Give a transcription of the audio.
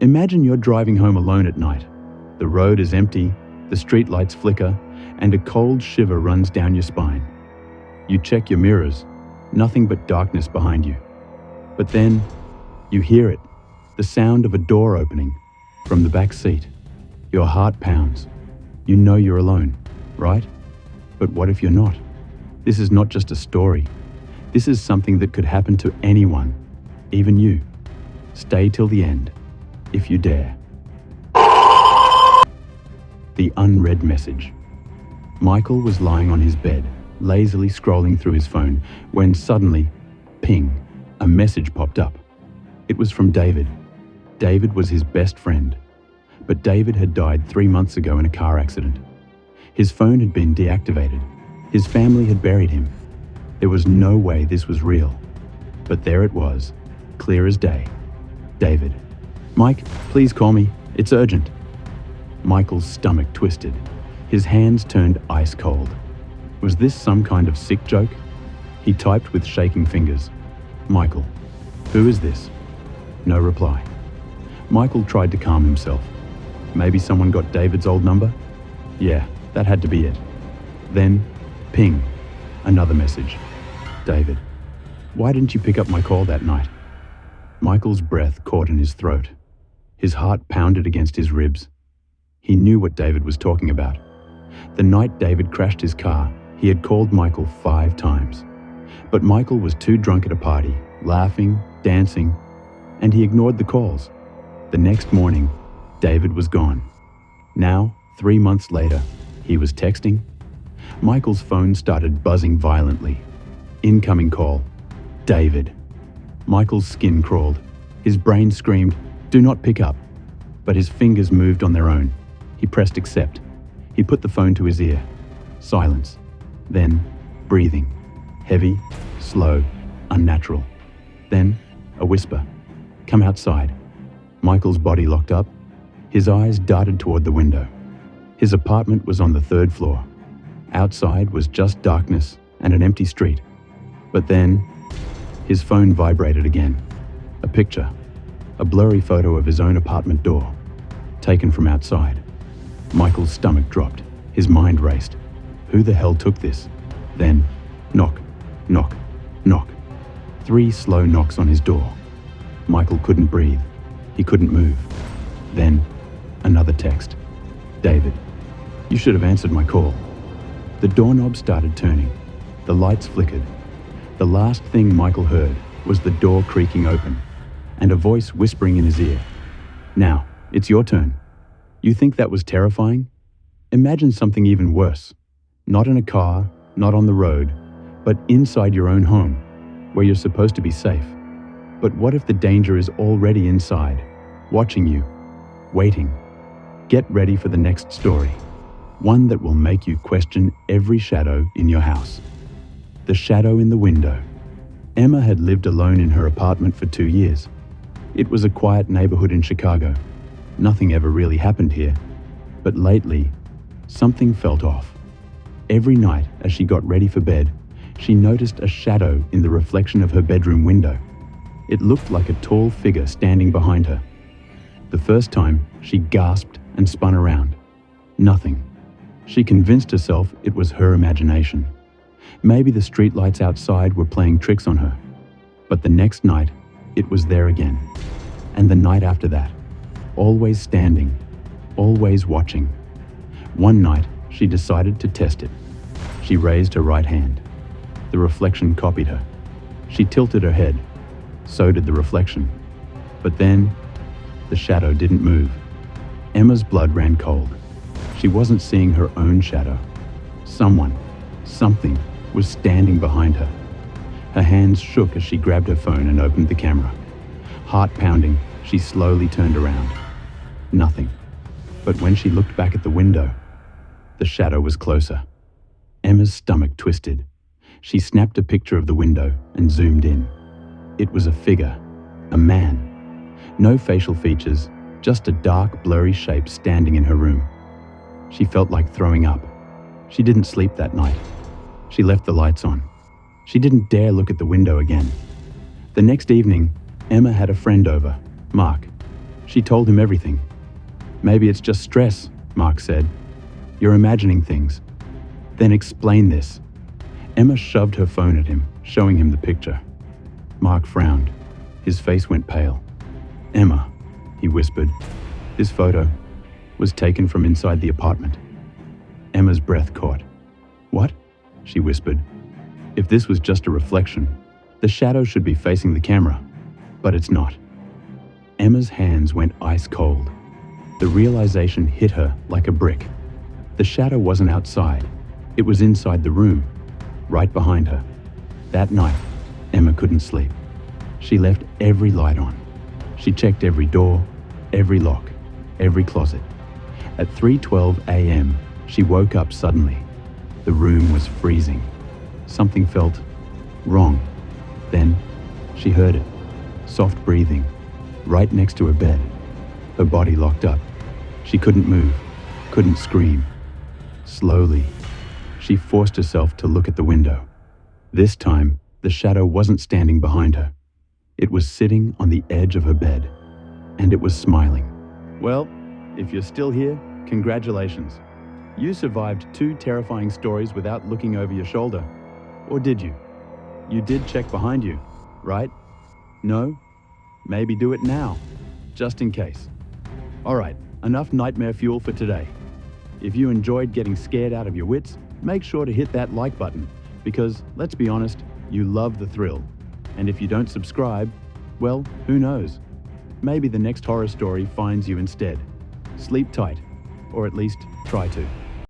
Imagine you're driving home alone at night. The road is empty, the streetlights flicker, and a cold shiver runs down your spine. You check your mirrors, nothing but darkness behind you. But then, you hear it, the sound of a door opening from the back seat. Your heart pounds. You know you're alone, right? But what if you're not? This is not just a story. This is something that could happen to anyone, even you. Stay till the end, if you dare. The unread message. Michael was lying on his bed, lazily scrolling through his phone, when suddenly, ping, a message popped up. It was from David. David was his best friend. But David had died 3 months ago in a car accident. His phone had been deactivated. His family had buried him. There was no way this was real. But there it was, clear as day. David. Mike, please call me. It's urgent. Michael's stomach twisted. His hands turned ice cold. Was this some kind of sick joke? He typed with shaking fingers. Michael. Who is this? No reply. Michael tried to calm himself. Maybe someone got David's old number? Yeah, that had to be it. Then, ping, another message. David. Why didn't you pick up my call that night? Michael's breath caught in his throat. His heart pounded against his ribs. He knew what David was talking about. The night David crashed his car, he had called Michael 5 times. But Michael was too drunk at a party, laughing, dancing, and he ignored the calls. The next morning, David was gone. Now, 3 months later, he was texting. Michael's phone started buzzing violently. Incoming call. David. Michael's skin crawled. His brain screamed, "Do not pick up." But his fingers moved on their own. He pressed accept. He put the phone to his ear. Silence. Then, breathing. Heavy, slow, unnatural. Then, a whisper. Come outside. Michael's body locked up. His eyes darted toward the window. His apartment was on the 3rd floor. Outside was just darkness and an empty street. But then, his phone vibrated again. A picture. A blurry photo of his own apartment door, taken from outside. Michael's stomach dropped. His mind raced. Who the hell took this? Then, knock, knock, knock. 3 slow knocks on his door. Michael couldn't breathe. He couldn't move. Then, another text. David, you should have answered my call. The doorknob started turning. The lights flickered. The last thing Michael heard was the door creaking open and a voice whispering in his ear. Now, it's your turn. You think that was terrifying? Imagine something even worse. Not in a car, not on the road, but inside your own home, where you're supposed to be safe. But what if the danger is already inside, watching you, waiting? Get ready for the next story, one that will make you question every shadow in your house. The shadow in the window. Emma had lived alone in her apartment for 2 years. It was a quiet neighborhood in Chicago. Nothing ever really happened here. But lately, something felt off. Every night as she got ready for bed, she noticed a shadow in the reflection of her bedroom window. It looked like a tall figure standing behind her. The first time, she gasped and spun around. Nothing. She convinced herself it was her imagination. Maybe the streetlights outside were playing tricks on her. But the next night, it was there again. And the night after that. Always standing. Always watching. One night, she decided to test it. She raised her right hand. The reflection copied her. She tilted her head. So did the reflection. But then, the shadow didn't move. Emma's blood ran cold. She wasn't seeing her own shadow. Someone, something, was standing behind her. Her hands shook as she grabbed her phone and opened the camera. Heart pounding, she slowly turned around. Nothing. But when she looked back at the window, the shadow was closer. Emma's stomach twisted. She snapped a picture of the window and zoomed in. It was a figure, a man. No facial features, just a dark, blurry shape standing in her room. She felt like throwing up. She didn't sleep that night. She left the lights on. She didn't dare look at the window again. The next evening, Emma had a friend over, Mark. She told him everything. "Maybe it's just stress," Mark said. "You're imagining things." "Then explain this." Emma shoved her phone at him, showing him the picture. Mark frowned. His face went pale. "Emma," he whispered, "this photo was taken from inside the apartment." Emma's breath caught. "What?" she whispered. "If this was just a reflection, the shadow should be facing the camera, but it's not." Emma's hands went ice cold. The realization hit her like a brick. The shadow wasn't outside. It was inside the room, right behind her. That night, Emma couldn't sleep. She left every light on. She checked every door, every lock, every closet. At 3:12 a.m., she woke up suddenly. The room was freezing. Something felt wrong. Then she heard it. Soft breathing, right next to her bed. Her body locked up. She couldn't move, couldn't scream. Slowly, she forced herself to look at the window. This time, the shadow wasn't standing behind her. It was sitting on the edge of her bed, and it was smiling. Well, if you're still here, congratulations. You survived 2 terrifying stories without looking over your shoulder. Or did you? You did check behind you, right? No? Maybe do it now, just in case. All right, enough nightmare fuel for today. If you enjoyed getting scared out of your wits, make sure to hit that like button, because, let's be honest, you love the thrill. And if you don't subscribe, well, who knows? Maybe the next horror story finds you instead. Sleep tight, or at least try to.